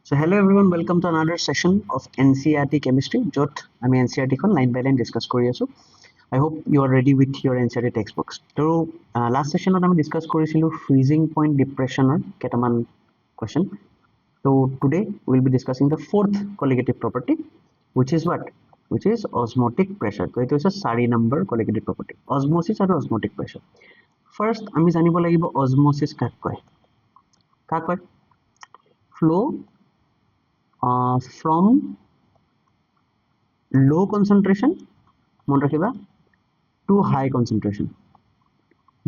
So hello everyone, welcome to another session of NCERT chemistry. Jot আমি NCERT খন line by line discuss কৰি আছো. I hope you are ready with your NCERT textbooks. So last session আমি discuss কৰিছিলো freezing point depression ৰ কেটামান question. So today we will be discussing the fourth colligative property, which is what? Which is osmotic pressure. So it is a 4 number colligative property. Osmosis আৰু osmotic pressure. First আমি জানিব লাগিব osmosis কাক কয়? কাক কয়? Flow from low concentration মন ৰাখিবা to high concentration.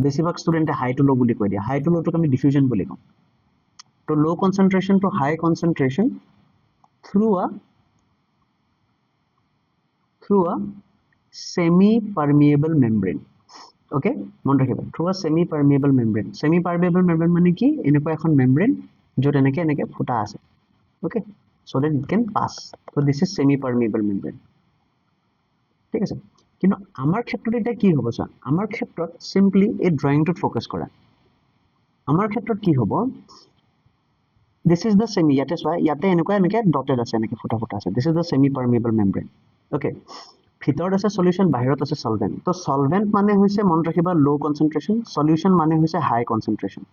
বেছিভাগ ষ্টুডেন্টে হাই টু লো বুলি কৈ দিয়ে, হাই টু লোটোক আমি ডিফিউজন বুলি কওঁ. তো low concentration to high concentration through a semi permeable membrane. Okay, মন ৰাখিবা, through a semi permeable membrane. Semi permeable membrane মানে কি? এনেকুৱা এখন membrane য'ত এনেকে ফুটা আছে. Okay, so that it can pass. So this is semi permeable membrane. ঠিক আছে, কিন্তু আমাৰ ক্ষেত্ৰত এটা কি হ'ব স্যাৰ? আমাৰ ক্ষেত্ৰত simply এই ড্ৰয়িংটোত ফোকাস কৰা. আমাৰ ক্ষেত্ৰত কি হ'ব? This is the semi, ইয়াতে চোৱা, ইয়াতে এনেকে ডটেড আছে, এনেকে ফুটা আছে. This is the semi permeable membrane. Okay, ভিতৰত আছে সলিউশন, বাহিৰত আছে সলভেন্ট. তো সলভেন্ট মানে হৈছে মন ৰাখিবা লো কনসেন্ট্ৰেশন, সলিউশন মানে হৈছে হাই কনসেন্ট্ৰেশন.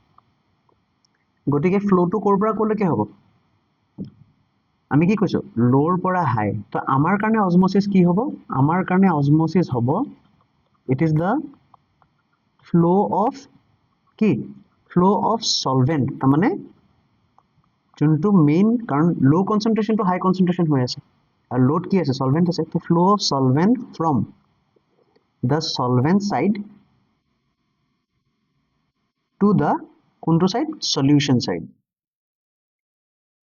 গতিকে ফ্লোটো ক'ৰ পৰা ক'লৈকে হ'ব? আমি কি কৈছো লোৰ পৰা হাই. তো আমাৰ কাৰণে অসমোসিস কি হ'ব? আমাৰ কাৰণে অসমোসিস হ'ব, it is the flow of কি? Flow of solvent. তাৰ মানে যোনটো মেইন, কাৰণ লো কনসেন্ট্ৰেশন টু হাই কনসেন্ট্ৰেশন হৈ আছে আৰু লোড কি আছে? সলভেন্ট আছে. তো flow of solvent from the solvent side to the কোনটো side? Solution side.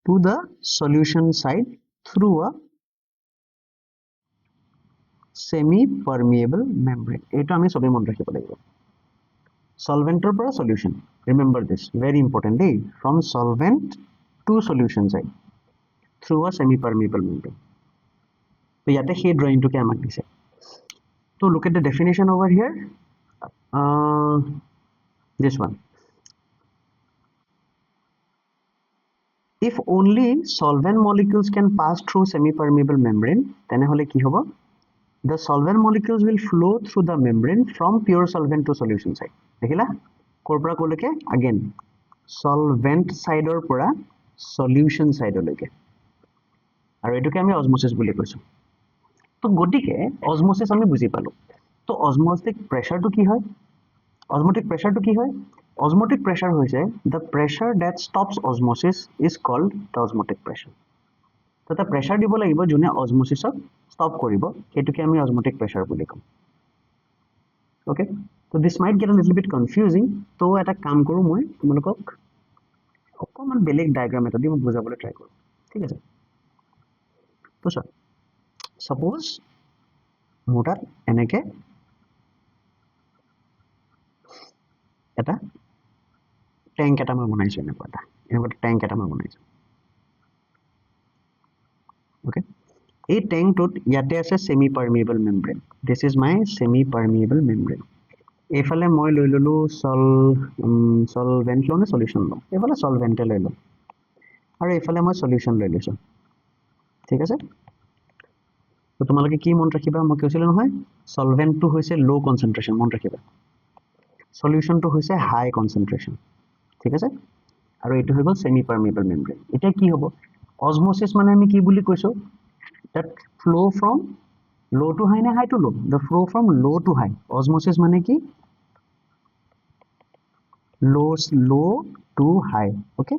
To the solution side through a semi-permeable membrane. এটা আমি সবে মন ৰাখিব লাগিব. Solventor পৰা solution. Remember this, very important. From solvent to solution side through a semi-permeable membrane. তো ইয়াতে সেই ড্ৰয়িংটোকে আমাক দিছে. So look at the definition over here. This one. If only solvent molecules can pass through semi-permeable membrane, তেনেহলে কি হ'ব? The solvent molecules will flow through the membrane from pure solvent to solution side. দেখিলা? ক'ৰ পৰা ক'লৈকে? Again, solvent sideৰ পৰা solution sideলৈকে. আৰু এটোকে আমি osmosis বুলি কৈছো. তো গতিকে osmosis আমি বুজি পালো. তো osmotic pressure টো কি হয়? Osmotic pressure টো কি হয়? Osmotic pressure হৈছে the pressure that stops osmosis is called the osmotic pressure. তো এটা pressure দিব লাগিব যোনে osmosis-ক stop কৰিব, সেইটোকে আমি osmotic pressure বুলি কম. Okay, so this might get a little bit confusing. তো এটা কাম কৰো, মই তোমালোকক অকমান বেলেগ ডায়াগ্ৰাম এটা দি মই বুজাবলৈ ট্ৰাই কৰো. ঠিক আছে? তো স্যাৰ, suppose মোৰ তাত এনেকে এটা ট্যাঙ্ক এটা মই বনাইছো, এনেকুৱা ট্যাঙ্ক এটা মই বনাইছো. ওকে, এই ট্যাঙ্কটোত ইয়াতে আছে semi permeable membrane. This is my semi permeable membrane. এইফালে মই লৈ ললো সলভেন্ট নে সলিউশন লওঁ, এইফালে সলভেন্টে লৈ লওঁ, আৰু এইফালে মই সলিউশন লৈ লৈছো. ঠিক আছে? তো তোমালোকে কি মন ৰাখিবা? মই কৈছিলো নহয়, সলভেন্টটো হৈছে লো কনসেন্ট্ৰেশন, মন ৰাখিবা. সলিউশনটো হৈছে হাই কনসেন্ট্ৰেশন. ঠিক আছে? আৰু এইটো হৈ গ'ল সেমি পারমিয়েবল মেমব্রেন. এতিয়া কি হ'ব? অসমোসিস মানে আমি কি বুলি কৈছো? that flow from low to high নে high to low? The flow from low to high. Osmosis মানে কি? low to high. Okay,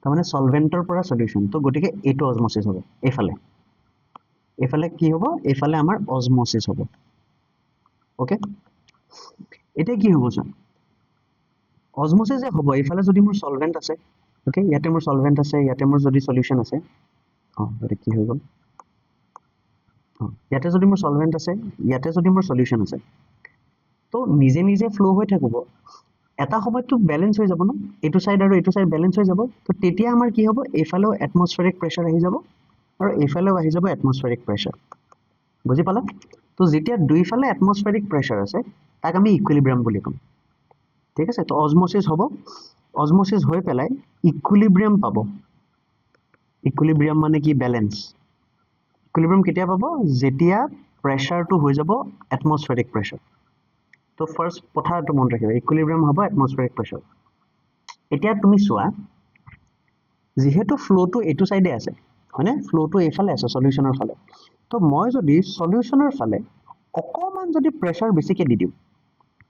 তাৰ মানে সলভেন্টৰ পৰা সলিউশন. তো গতিকে এইটো অসমোসিস হ'ব. এইফালে কি হ'ব? এইফালে আমাৰ অসমোসিস হ'ব. ওকে, এতিয়া কি হ'ব স্যাৰ? অসমোসিস যে হ'ব, এইফালে যদি মোৰ সলভেন্ট আছে, ওকে, ইয়াতে মোৰ সলভেন্ট আছে, ইয়াতে মোৰ যদি সলিউশন আছে, এটা কি হৈ গ'ল? ইয়াতে যদি মোৰ সলভেন্ট আছে, ইয়াতে যদি মোৰ সলিউশন আছে, তো নিজে নিজে ফ্লো হৈ থাকিব. এটা সময়তো ব্যালেন্স হৈ যাব ন, এইটো সাইড আৰু এইটো সাইড ব্যালেন্স হৈ যাব. তো তেতিয়া আমাৰ কি হ'ব? এইফালেও এটমস্ফেৰিক প্ৰেসাৰ আহি যাব আৰু এইফালেও আহি যাব এটমস্ফেৰিক প্ৰেসাৰ. বুজি পালা? তো যেতিয়া দুইফালে এটমস্ফেৰিক প্ৰেসাৰ আছে, তাক আমি ইকুইলিব্ৰিয়াম বুলি কম. ঠিক আছে? তো অসমোসিস হ'ব, অসমোসিস হৈ পেলাই ইকুইলিব্ৰিয়াম পাব. ইকুইলিব্ৰিয়াম মানে কি ব্যালেন্স ইকুইলিব্ৰিয়াম কেতিয়া পাব যেতিয়া প্ৰেছাৰটো হৈ যাব এটমস্ফেৰিক প্ৰেছাৰ তো ফাৰ্স্ট কথাটো মন ৰাখিবা ইকুইলিব্ৰিয়াম হ'ব এটমস্ফেৰিক প্ৰেছাৰ এতিয়া তুমি চোৱা যেহেতু ফ্লোটো এইটো সাইডে আছে হয়নে ফ্লোটো এইফালে আছে সলিউশনৰ ফালে তো মই যদি সলিউশনৰ ফালে অকমান যদি প্ৰেছাৰ বেছিকে দি দিওঁ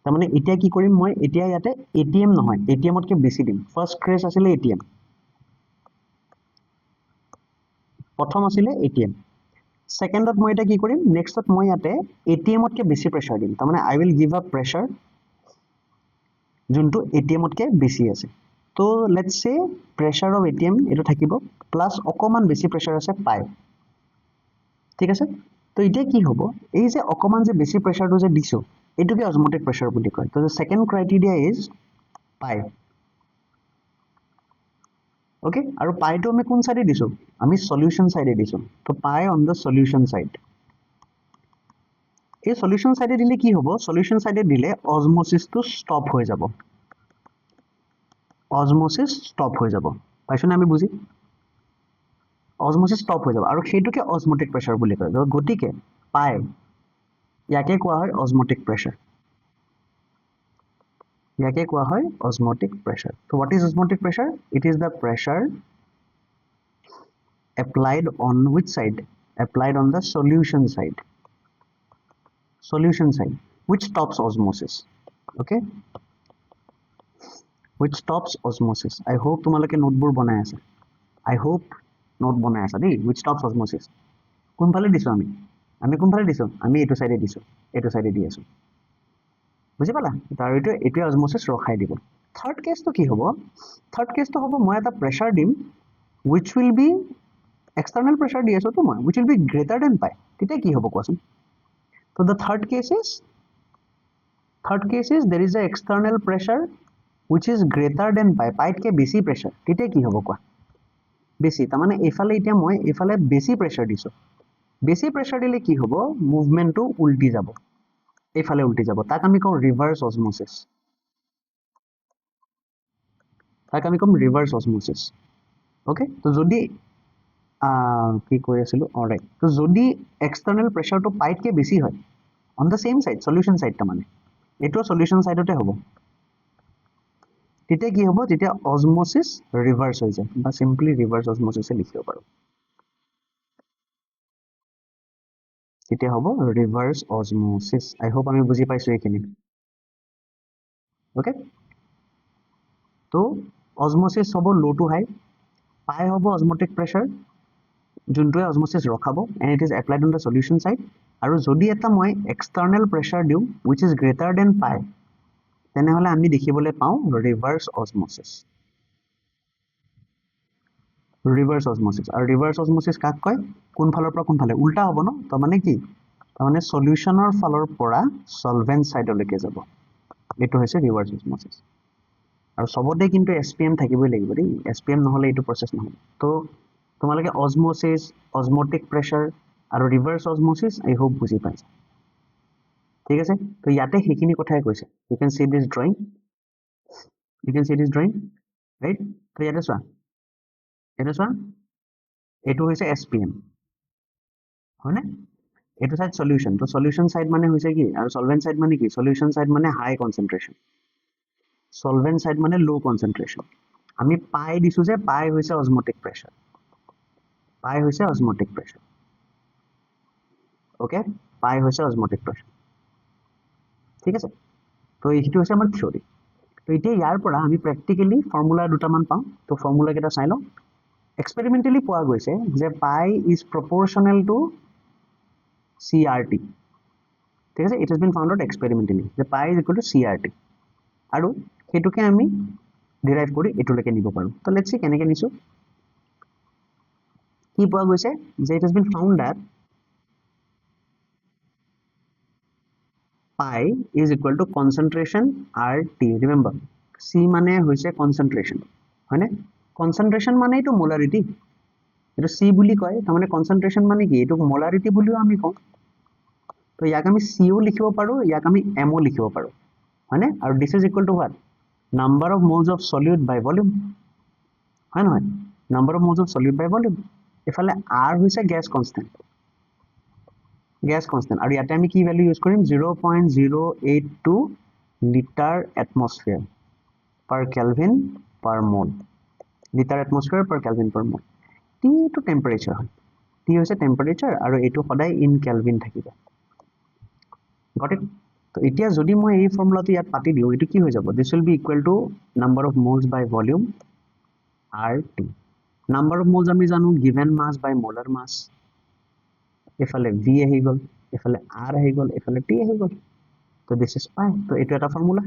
তাৰমানে এতিয়া কি কৰিম মই এতিয়া ইয়াতে এটিএম নহয় এটিএমতকে বেছি দিম ফাৰ্স্ট ক্ৰেছ আছিলে এটিএম প্ৰথম আছিলে এটিএম সেকেন্ডত মই এটা কি কৰিম নেক্সটত মই ইয়াতে এটিএমতকে বেছি প্ৰেছাৰ দিম তাৰমানে আই উইল গিভ আ প্ৰেছাৰ যোনটো এটিএমতকে বেছি আছে তো let's say pressure of ATM এটো থাকিব প্লাস অকমান বেছি প্ৰেছাৰ আছে পাই ঠিক আছে তো এতিয়া কি হ'ব এই যে অকমান যে বেছি প্ৰেছাৰটো যে দিছো এটোকে অজমটিক প্ৰেছাৰ বুলি কয় তো সেকেন্ড ক্ৰাইটেৰিয়া ইজ পাই ওকে আৰু পাইটো আমি কোন সাইডে দিছো আমি সলিউশন সাইডে দিছো তো পাই অন দ্য সলিউশন সাইড এই সলিউশন সাইডে দিলে কি হ'ব সলিউশন সাইডে দিলে অজমোসিসটো স্টপ হৈ যাব অজমোসিস স্টপ হৈ যাব পাইছনে আমি বুজি অজমোসিস স্টপ হৈ যাব আৰু সেইটোকে অজমটিক প্ৰেছাৰ বুলি কয় গতিকে পাই ইয়াকে কোৱা হয় অজমটিক প্ৰেছাৰ ইয়াকে কোৱা হয় অজমটিক pressure so what is osmotic pressure it is the pressure applied on which side applied on the solution side which stops osmosis okay which stops osmosis I hope তোমালোকে নোটবোৰ বনাই আছে I hope নোট বনাই আছে দেই which stops osmosis কোনফালে দিছো আমি কোনফালে দিছো আমি এইটো সাইডে দি আছো বুজি পালা তাৰ এইটো অজমোসিস ৰখাই দিব থাৰ্ড কেছটো কি হ'ব থাৰ্ড কেছটো হ'ব মই এটা প্ৰেছাৰ দিম which will be external pressure দি আছো তো মই which will be greater than pi তেতিয়া কি হ'ব কোৱাচোন so the third case is there is a external pressure which is greater than pi pi কে বেছি প্ৰেছাৰ তেতিয়া কি হ'ব কোৱা বেছি তাৰ মানে এফালে এতিয়া মই এফালে বেছি প্ৰেছাৰ দিছো বেছি প্ৰেছাৰ দিলে কি হ'ব মুভমেন্টটো উল্টি যাব এফালে উল্টি যাব তাক আমি কওঁ ৰিভাৰ্স অজমোসিস ওকে তো যদি কি কৈ আছিলো অলৰাইট তো যদি এক্সটাৰ্নাল প্ৰেছাৰটো পাইতকে বেছি হয় on the same side solution side টা মানে এটো সলিউশন সাইডতে হ'ব তেতিয়া কি হ'ব যেতিয়া অজমোসিস ৰিভাৰ্স হৈ যায় বা সিম্পলি ৰিভাৰ্স অজমোসিসে লিখিব পাৰো তেতিয়া হ'ব ৰিভাৰ্স অজমোসিস আই হোপ আমি বুজি পাইছো এইখিনি ওকে তো অজমোসিস হ'ব লো টু হাই পাই হ'ব অজমটিক প্ৰেছাৰ যোনটোৱে অজমোসিস ৰখাব and it is applied on the solution side আৰু যদি এটা মই এক্সটাৰ্নাল প্ৰেছাৰ দিওঁ which is greater than pi তেনেহলে আমি দেখিবলৈ পাওঁ ৰিভাৰ্স অজমোসিস আৰু ৰিভাৰ্স অজমোসিস কাক কয় কোন ফালৰ পৰা কোন ফালে উল্টা হ'ব ন তো মানে কি তাৰমানে সলিউশনৰ ফালৰ পৰা সলভেন্ট সাইডলৈকে যাব এটো হৈছে ৰিভাৰ্স অজমোসিস আৰু সবতে কিন্তু এসপিএম থাকিবই লাগিব দেই এসপিএম নহলে এইটো প্ৰসেস নহয় তো তোমালোকে অজমোসিস অজমটিক প্ৰেছাৰ আৰু ৰিভাৰ্স অজমোসিস আই হোপ বুজি পাইছা ঠিক আছে তো ইয়াতে সেইখিনি কথাই কৈছে you can see this drawing right তো ইয়াতে চোৱা এটো হৈছে এসপিএম হয়নে এটো সাইড সলিউশন তো সলিউশন সাইড মানে হৈছে কি আৰু সলভেন্ট সাইড মানে কি সলিউশন সাইড মানে হাই কনসেন্ট্রেশন সলভেন্ট সাইড মানে লো কনসেন্ট্রেশন আমি পাই দিছো যে পাই হৈছে অজমটিক প্ৰেছাৰ ওকে পাই হৈছে অজমটিক প্ৰেছাৰ ঠিক আছে তো এইটো হৈছে আমাৰ থিওৰি তো এতিয়া ইয়াৰ পৰা আমি প্ৰ্যাকটিক্যালি ফৰ্মুলা দুটামান পাম তো ফৰ্মুলা কেইটা চাই লওঁ এক্সপেৰিমেন্টালি পোৱা গৈছে যে পাই ইজ প্ৰপোৰ্শনেল টু CRT ঠিক আছে it has been found out experimentally যে পাই ইজ ইকুৱেল টু CRT আৰু হেতুকে আমি ডিৰাইভ কৰি এটুলৈকে নিব পাৰো তো লেটস সি কেনেকৈ নিছো কি পোৱা গৈছে যে it has been found that pi is equal to concentration RT remember C মানে হৈছে concentration হয়নে concentration মানে এটো মোলাৰিটি এটো C বুলি কয় তাৰমানে concentration মানে কি এটো মোলাৰিটি বুলিও আমি কওঁ তো ইয়াক আমি CO লিখিব পাৰো ইয়াক আমি MO লিখিব পাৰো হয়নে আৰু this is equal to what number of moles of solute by volume হয় নহয় number of moles of solid by volume এফালে r হৈছে গ্যাস কনস্ট্যান্ট আৰু ইয়াতে আমি কি ভ্যালু ইউজ কৰিম 0.082 litre atmosphere per Kelvin per mole litre atmosphere per Kelvin per mole T to temperature হয় T হৈছে temperature আৰু এইটো সদায় in Kelvin থাকিব got it তো এতিয়া যদি মই এই ফৰ্মুলাটো ইয়াত পাতি দিও এটো কি হৈ যাব this will be equal to number of moles by volume RT number of moles আমি জানো given mass by molar mass এফালে V আহি গল এফালে R আহি গল এফালে T আহি গল তো this is pi তো এটো এটা ফৰ্মুলা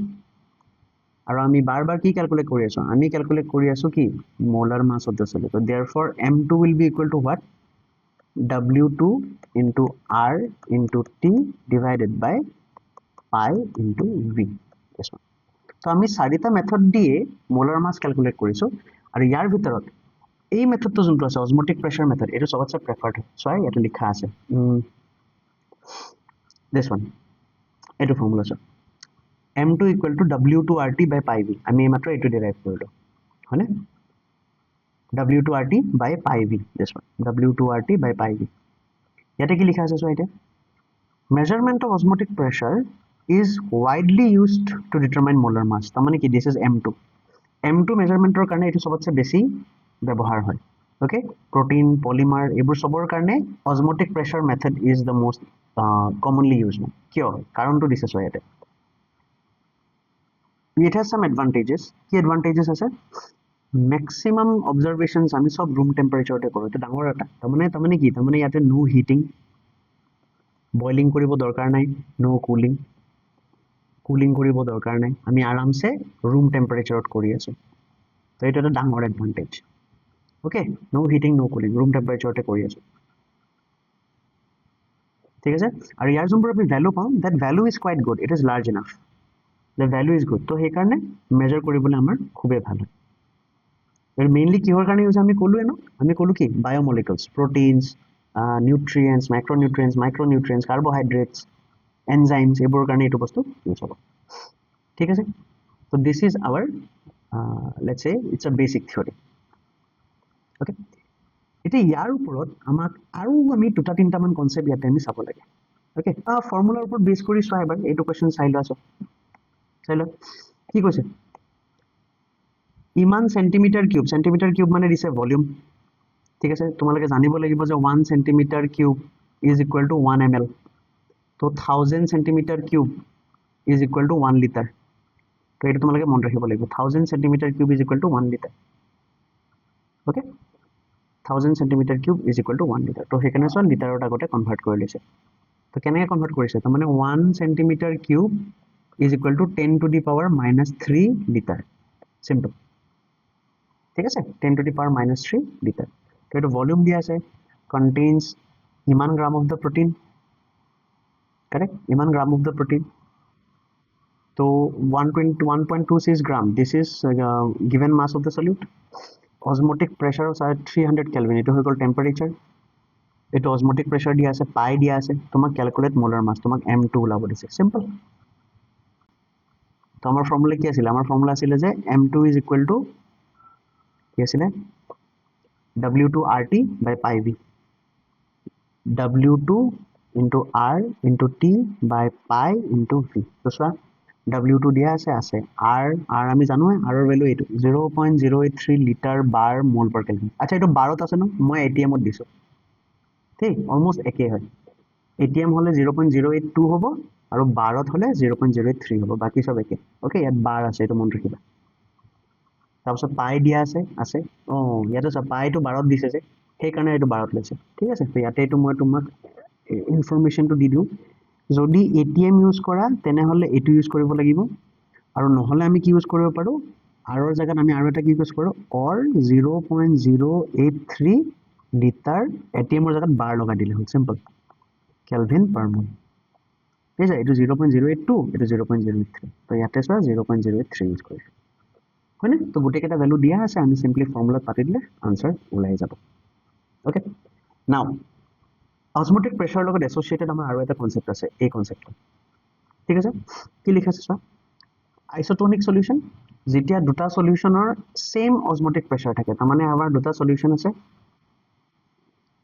আৰু আমি বাৰবাৰ কি ক্যালকুলেট কৰি আছো আমি ক্যালকুলেট কৰি আছো কি molar mass of the solid তো therefore m2 will be equal to what w2 into r into t divided by pi into v this one তো আমি চাৰিটা মেথড দিয়ে মোলাৰ মাস ক্যালকুলেট কৰিছো আৰু ইয়াৰ ভিতৰত এই মেথডটো যোনটো আছে অজমটিক প্ৰেছাৰ মেথড এটো সবতছে প্ৰেফাৰ্ড হয় ইয়াতে লিখা আছে this one এটো ফৰ্মুলা আছে m2 equal to w2rt by pi v আমি মাত্ৰ এটো ডেৰাইভ কৰিলো হয়নে w2rt by pi v this one w2rt by pi v ইয়াতে কি লিখা আছে সো এটা measurement of osmotic pressure is widely used to determine molar mass তাৰ মানে কি this is m2 measurementৰ কাৰণে এটো সবতছে বেছি ব্যৱহাৰ হয় ওকে protein polymer এবোৰ সবৰ কাৰণে osmotic pressure method is the most commonly used কিয় কাৰণটো দিছে সো ইয়াতে it has some advantages কি advantages আছে maximum observations আমি সব room temperature তে কৰো এটা ডাঙৰ এটা তাৰমানে কি তাৰমানে ইয়াতে no heating boiling কৰিব দৰকাৰ নাই no cooling কৰিব দৰকাৰ নাই আমি আৰামছে room temperature ত কৰি আছো তো এটা এটা ডাঙৰ advantage okay no heating no cooling room temperature তে কৰি আছো ঠিক আছে আৰু ইয়াৰ যোনবোৰ আমি ভ্যালু পাম that value is quite good it is large enough the value is good তো সেই কাৰণে মেজাৰ কৰিবলৈ আমাৰ খুবে ভাল হয় এৰ মেইনলি কিহৰ কাৰণে ইউজ আমি কলো কি biomolecules proteins nutrients micronutrients carbohydrates enzymes এবোৰৰ কাৰণে এটো বস্তু ইউজ হ'ব ঠিক আছে so this is our let's say it's a basic theory okay এটা ইয়াৰ ওপৰত আমাক আৰু আমি দুটা তিনটা মান কনসেপ্ট ইয়াতে আমি চাব লাগে okay ফৰ্মুলাৰ ওপৰত বেস কৰি চোৱা এবাৰ এইটো কোৱেশ্চন চাই লোৱা চাইলো কি কৈছে ইমান সেন্টিমিটার কিউব মানে দিছে ভলিউম ঠিক আছে তোমালোকে জানিব লাগিব যে 1 centimetre cube is equal to 1 ml তো 1000 centimetre cube is equal to 1 litre তো এটা তোমালোকে মন ৰাখিব লাগিব 1000 centimetre cube is equal to 1 litre okay 1000 centimetre cube is equal to 1 litre তো হেকানে সন লিটাৰত আগতে কনভাৰ্ট কৰি লৈছে তো কেনেকৈ কনভাৰ্ট কৰিছে তাৰ মানে 1 centimetre cube is equal to 10 to the power minus 3 liter simple ঠিক আছে 10 to the power minus 3 liter তো এটা ভলিউম দিয়া আছে contains ইমান গ্রাম of the protein correct ইমান গ্রাম of the protein তো 1.26 gram this is given mass of the solute osmotic pressure of 300 kelvin এটা হৈ গল temperature এটা osmotic pressure দিয়া আছে pi দিয়া আছে তোমাক ক্যালকুলেট মোলার মাস তোমাক m2 ওলাব দিছে simple তো আমার ফর্মুলা কি আছিল আমার ফর্মুলা আছিল যে m2 is equal to কি আছিল w2rt by pi v w2 into r into t by pi into v তো সা w2 দিয়া আছে r আমি জানো r এর ভ্যালু এটো 0.083 লিটার বার মোল per kelvin আচ্ছা এটো 12 ত আছে ন মই atm ত দিছো ঠিক অলমোস্ট একে হয় atm হলে 0.082 হ'ব আৰু 12 হলে 0.083 হ'ব বাকি সব একে ওকে ইয়াত বার আছে এটো মন ৰাখিবা তাৰপিছত পাই দিয়া আছে ইয়াতে সব পাইটো 12 দিছে যে সেই কাৰণে এটো 12 লৈছে ঠিক আছে তো ইয়াতে এটো মই তোমাক ইনফৰমেশনটো দি দিও যদি atm ইউজ কৰা তেনে হলে এটো ইউজ কৰিব লাগিব আৰু নহলে আমি কি ইউজ কৰিব পাৰো আৰৰ জায়গাত আমি আৰু এটা কি ইউজ কৰো or 0.083 লিটাৰ atm ৰ জায়গাত বাৰ লগাই দিলে হ'ল সিম্পল কেলভিন পাৰ মোল ঠিক আছে এটো 0.082 এটো 0.083 তো ইয়াতে সব 0.083 ইউজ কৰিছো হয়নে তো গোটেই কেটা ভ্যালু দিয়া আছে আমি সিম্পলি ফর্মুলা পাতি দিলে আনসার ওলাই যাব ওকে নাও অসমোটিক প্রেসার লগত এসোসিয়েটেড আমাৰ আৰু এটা কনসেপ্ট আছে এই কনসেপ্ট ঠিক আছে কি লিখা আছে সব আইসোটোনিক সলিউশন যেতিয়া দুটা সলিউশনৰ সেম অসমোটিক প্ৰেসাৰ থাকে তাৰ মানে আমাৰ দুটা সলিউশন আছে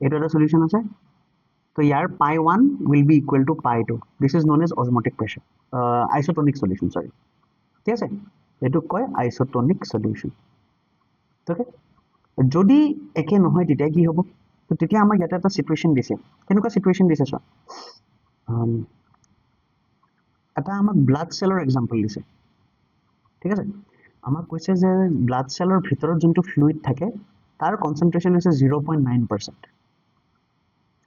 এইটো এটা সলিউশন আছে তো ইয়াৰ pi 1 will be equal to pi 2 this is known as osmotic pressure isotonic solution sorry ঠিক আছে এটো কয় isotonic solution ওকে যদি একে নহয় তেতিয়া কি হ'ব তো তেতিয়া আমাক ইয়াতে এটা সিচুৱেচন দিছে কেনেকুৱা সিচুৱেচন দিছে চোৱা এটা আমাক ব্লাড সেলৰ এক্সাম্পল দিছে ঠিক আছে আমাক কৈছে যে ব্লাড সেলৰ ভিতৰত যোনটো ফ্লুইড থাকে তাৰ কনসেন্ট্ৰেচন হৈছে 0.9%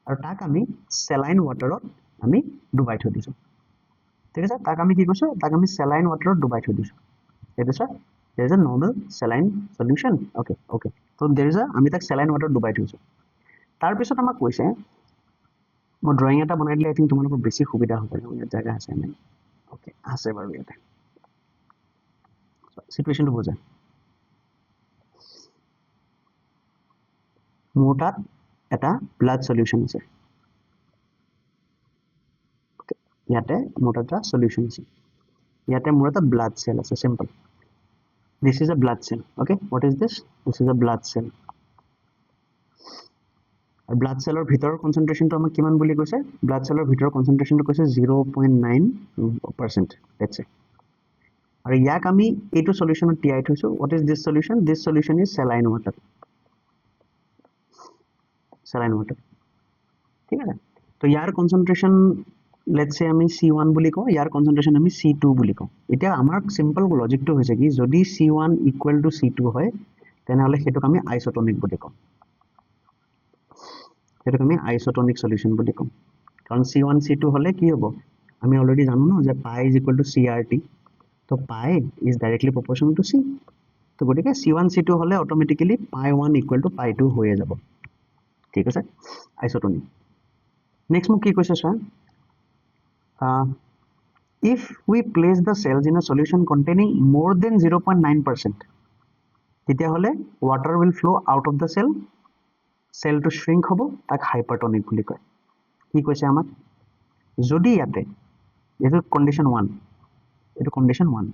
আৰু তাক আমি সেলাইন ওয়াটাৰত আমি ডুবাই থৈ দিছো ঠিক আছে তাক আমি কি কৈছো তাক আমি সেলাইন ওয়াটাৰত ডুবাই থৈ দিছো এটা sir there is a normal saline solution okay so there is a আমি তাক saline water ডুবাই থৈছো তাৰ পিছত আমাক কৈছে মই ড্ৰয়িং এটা বনাই দিলে আই থিংক তোমালোকৰ বেছি সুবিধা হ'ব ইয়াত জায়গা আছে নাই ওকে আছে বাৰু ইয়াতে সিচুৱেচনটো বুজা মোৰ তাত এটা ব্লাড সলিউশন আছে ইয়াতে মোৰ এটা সলিউশন আছে ইয়াতে মোৰ এটা ব্লাড সেল আছে simple this is a blood cell okay what is this is a blood cell আর ব্লাড সেলৰ ভিতৰৰ কনসেন্ট্ৰেচনটো আমাক কিমান বুলি কৈছে ব্লাড সেলৰ ভিতৰৰ কনসেন্ট্ৰেচনটো কৈছে 0.9% let's say আৰু ইয়াক আমি এইটো সলিউশনত টিয়াই থৈছো what is this solution is saline water ঠিক আছে তো ইয়াৰ কনসেন্ট্ৰেচন let's say আমি C1 বুলি কওঁ ইয়াৰ কনসেন্ট্ৰেচন আমি C2 বুলি কওঁ এতিয়া আমাৰ সিম্পল লজিকটো হৈছে কি যদি C1 ইকুৱেল টু C2 হয় তেনেহলে হেতুক আমি আইসোটনিক বুলি কওঁ হেতুক আমি আইসোটনিক সলিউশন বুলি কওঁ কাৰণ C1 C2 হলে কি হ'ব আমি অলৰেডি জানো ন যে pi is equal to CRT তো pi is directly proportional to C তো গতিকে C1 C2 হলে automatically pi 1 equal to pi 2 হৈ যাব ঠিক আছে আইসোটনিক নেক্সট মোক কি কৈছে sir if we place the cells in a solution containing more than 0.9% তেতিয়া হলে water will flow out of the cell to shrink hobo tak hypertonic বুলি কয় কি কৈছে আমাক যদি ইয়াতে এটো কন্ডিশন 1 এটো কন্ডিশন 1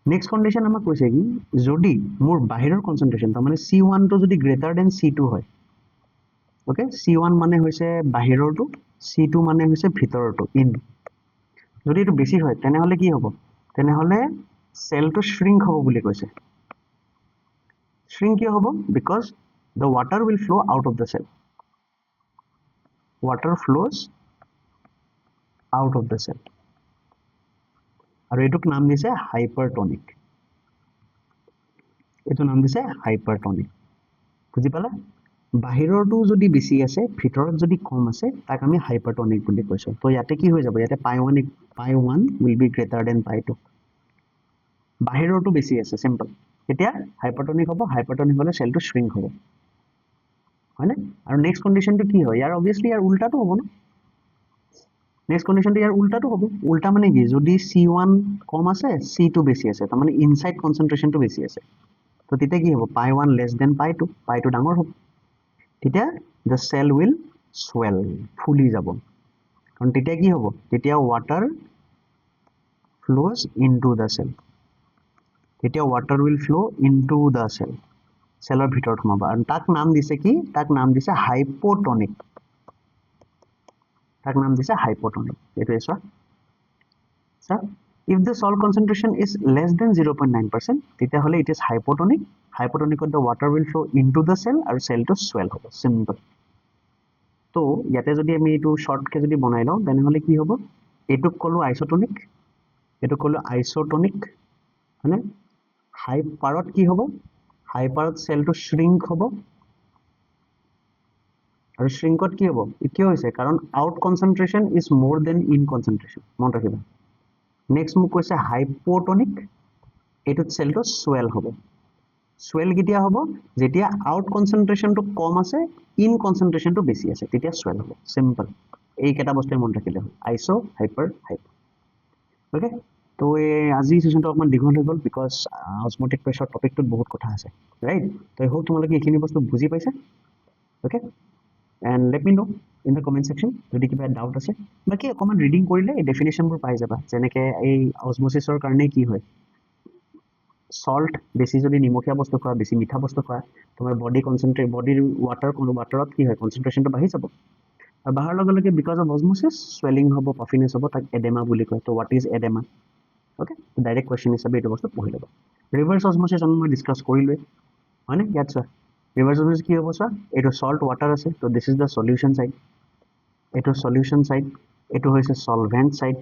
নেক্সট কন্ডিশন আমাক কৈছে কি যদি মোৰ বাহিৰৰ কনসেন্ট্ৰেচন তাৰ মানে C1 টো যদি গ্ৰেটাৰ দেন C2 হয় ওকে C1 মানে হৈছে বাহিৰৰটো C2 মানে হৈছে ভিতৰৰটো ইন যদি এটো বেছি হয় তেনেহলে কি হ'ব তেনেহলে সেলটো shrink হ'ব বুলি কৈছে shrink কি হ'ব because the water will flow out of the cell water flows out of the cell আৰু এটোক নাম দিছে hypertonic এটো নাম দিছে hypertonic বুজি পালা বাহিৰৰটো যদি বেছি আছে ভিতৰত যদি কম আছে তাক আমি hypertonic বুলি কৈছো তো ইয়াতে কি হৈ যাব ইয়াতে pi 1 will be greater than pi 2 বাহিৰৰটো বেছি আছে সিম্পল এতিয়া hypertonic হ'ব hypertonic হলে সেলটো shrink হ'ব হয়নে আৰু নেক্সট কন্ডিশনটো কি হয় ইয়াৰ obviously ইয়াৰ উল্টাটো হ'ব না নেক্সট কন্ডিশনটো ইয়াৰ উল্টাটো হ'ব উল্টা মানে কি যদি C1 কম আছে C2 বেছি আছে তাৰ মানে ইনসাইড কনসেন্ট্ৰেচনটো বেছি আছে তো তেতিয়া কি হ'ব pi 1 less than pi 2 ডাঙৰ হ'ব তেতিয়া the cell will swell ফুলি যাব কাৰণ তেতিয়া কি হ'ব তেতিয়া water flows into the cell তেতিয়া water will flow into the cell সেলৰ ভিতৰত সোমাব আৰু তাক নাম দিছে কি তাক নাম দিছে hypotonic এটো এসা sir if the salt concentration is less than 0.9% তেতিয়া হলে it is hypotonic of the water will flow into the cell আৰু cell to swell হ'ব simple তো ইয়াতে যদি আমি এটো শর্ট কে যদি বনাই লও তেনেহলে কি হ'ব এটো কলো আইসোটনিক মানে হাইপাৰত কি হ'ব হাইপাৰত সেল to shrink হ'ব আৰু shrinkত কি হ'ব কিয় হৈছে কাৰণ out concentration is more than in concentration মন ৰাখিবা নেক্সট মোক কৈছে হাইপোটনিক এটোত সেল to swell হ'ব swell কেতিয়া হ'ব যেতিয়া out concentration to কম আছে in concentration to বেছি আছে তেতিয়া swell হ'ব সিম্পল এই কেটা বস্তু মন ৰাখিলে আইসো হাইপাৰ হাইপো ওকে তো আজি সেশনটো অকমান দীঘল হৈ গল বিকজ অসমোটিক প্ৰেছাৰ টপিকটোত বহুত কথা আছে ৰাইট তো এই হোপ তোমালোকে এইখিনি বস্তু বুজি পাইছা okay and let me know in the comment section যদি কিবা ডাউট আছে বাকি অকমান ৰিডিং কৰিলে এই ডেফিনেশনবোৰ পাই যাবা যেনেকৈ এই অসমোসিছৰ কাৰণে কি হয় সল্ট বেছি যদি নিমখীয়া বস্তু খোৱা বেছি মিঠা বস্তু খোৱা তোমাৰ বডিৰ ৱাটাৰত কি হয় কনচেন্ট্ৰেচনটো বাঢ়ি যাব আৰু বাঢ়াৰ লগে লগে বিকজ অফ অজমোচিছ swelling হ'ব পাফিনেছ হ'ব তাক এডেমা বুলি কয় তো what is oedema okay direct question হিচাপে এইটো বস্তু পঢ়ি ল'ব ৰিভাৰ্ছ অজমোচিছ মই ডিছকাছ কৰিলোৱে হয়নে ইয়াত চোৱা ৰিভাৰ্ছ অজমোচিছ কি হ'ব চোৱা এইটো সল্ট ৱাটাৰ আছে তো this is the solution side এইটো সলিউশ্যন ছাইড এইটো হৈছে সলভেণ্ট ছাইড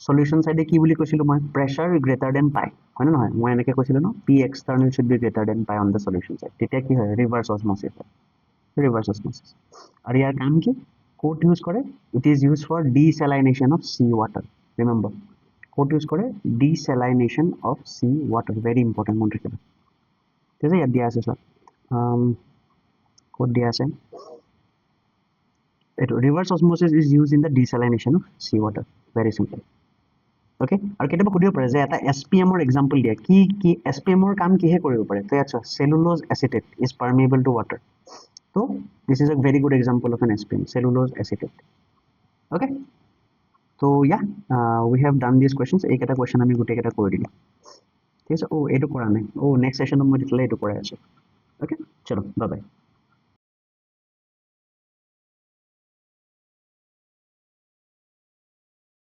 সলিউশ্যন ছাইডে কি বুলি কৈছিলোঁ মই প্ৰেছাৰ গ্ৰেটাৰ দেন পাই হয়নে নহয় মই এনেকৈ কৈছিলোঁ ন P external should be greater than pi on the solution side তেতিয়া কি হয় ৰিভাৰ্ছ অজমোচিছ হয় ৰিভাৰ্ছ অজমোচিছ আৰু ইয়াৰ কাম কি ক'ত ইউজ কৰে it is use for desalination of sea water remember ক'ত ইউজ কৰে desalination of sea water very important মনত ৰাখিবা ঠিক আছে ইয়াত দিয়া আছে চোৱা ক'ত দিয়া আছে এইটো reverse osmosis is use in the desalination of sea water very simple okay আৰু কেতিয়াবা সুধিব পাৰে যে এটা এছ পি এমৰ এক্সাম্পল দিয়া কি এছ পি এমৰ কাম কিহে কৰিব পাৰে তো ইয়াত চোৱা cellulose acetate is permeable to water তো this is a very good example of N S P M cellulose acetate okay তো we have done this questions এইকেইটা কুৱেশ্যন আমি গোটেইকেইটা কৰি দিলোঁ ঠিক আছে এইটো কৰা নাই নেক্সট ছেশ্যনত মই তেতিয়াহ'লে এইটো কৰাই আছোঁ অ'কে চলো বাই বাই